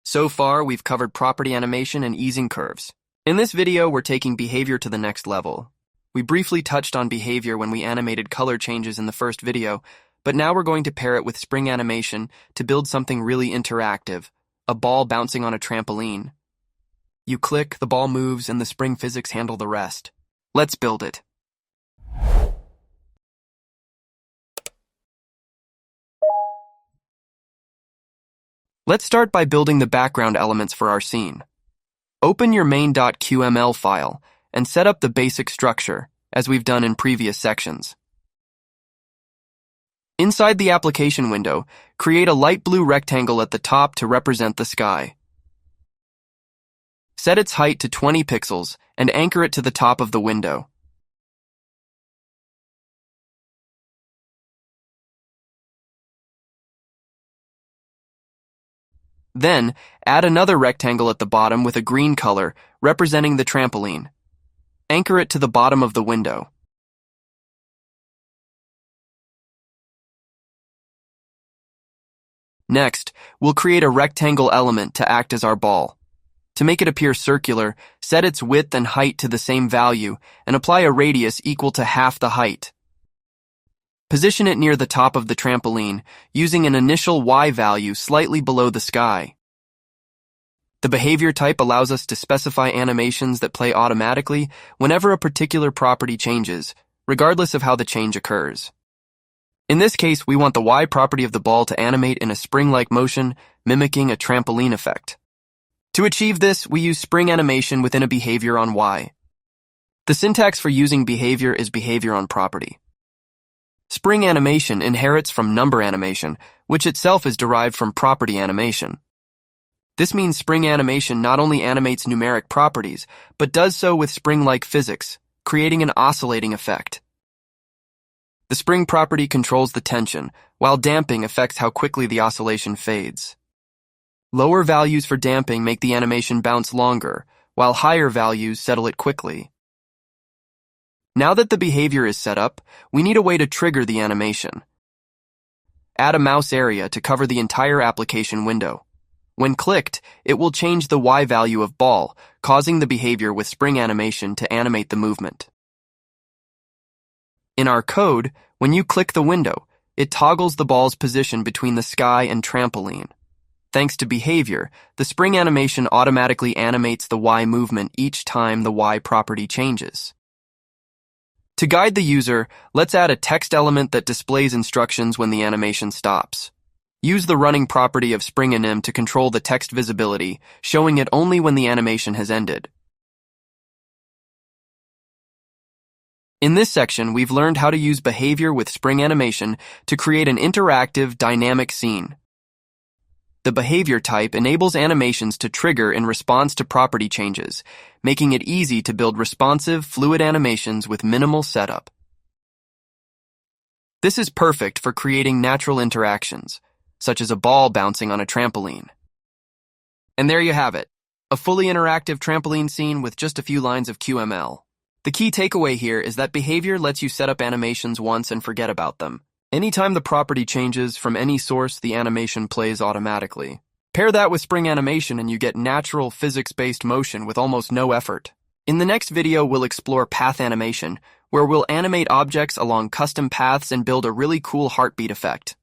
So far, we've covered property animation and easing curves. In this video, we're taking behavior to the next level. We briefly touched on behavior when we animated color changes in the first video, but now we're going to pair it with SpringAnimation to build something really interactive, a ball bouncing on a trampoline. You click, the ball moves, and the Spring physics handle the rest. Let's build it. Let's start by building the background elements for our scene. Open your main.qml file and set up the basic structure, as we've done in previous sections. Inside the application window, create a light blue rectangle at the top to represent the sky. Set its height to 20 pixels and anchor it to the top of the window. Then, add another rectangle at the bottom with a green color, representing the trampoline. Anchor it to the bottom of the window. Next, we'll create a rectangle element to act as our ball. To make it appear circular, set its width and height to the same value and apply a radius equal to half the height. Position it near the top of the trampoline, using an initial Y value slightly below the sky. The behavior type allows us to specify animations that play automatically whenever a particular property changes, regardless of how the change occurs. In this case, we want the Y property of the ball to animate in a spring-like motion, mimicking a trampoline effect. To achieve this, we use SpringAnimation within a behavior on Y. The syntax for using behavior is behavior on property. SpringAnimation inherits from number animation, which itself is derived from property animation. This means SpringAnimation not only animates numeric properties, but does so with spring-like physics, creating an oscillating effect. The spring property controls the tension, while damping affects how quickly the oscillation fades. Lower values for damping make the animation bounce longer, while higher values settle it quickly. Now that the behavior is set up, we need a way to trigger the animation. Add a MouseArea to cover the entire application window. When clicked, it will change the Y value of ball, causing the behavior with SpringAnimation to animate the movement. In our code, when you click the window, it toggles the ball's position between the sky and trampoline. Thanks to behavior, the SpringAnimation automatically animates the Y movement each time the Y property changes. To guide the user, let's add a text element that displays instructions when the animation stops. Use the running property of SpringAnim to control the text visibility, showing it only when the animation has ended. In this section, we've learned how to use behavior with SpringAnimation to create an interactive, dynamic scene. The behavior type enables animations to trigger in response to property changes, making it easy to build responsive, fluid animations with minimal setup. This is perfect for creating natural interactions, such as a ball bouncing on a trampoline. And there you have it, a fully interactive trampoline scene with just a few lines of QML. The key takeaway here is that behavior lets you set up animations once and forget about them. Anytime the property changes from any source, the animation plays automatically. Pair that with SpringAnimation and you get natural physics-based motion with almost no effort. In the next video, we'll explore path animation, where we'll animate objects along custom paths and build a really cool heartbeat effect.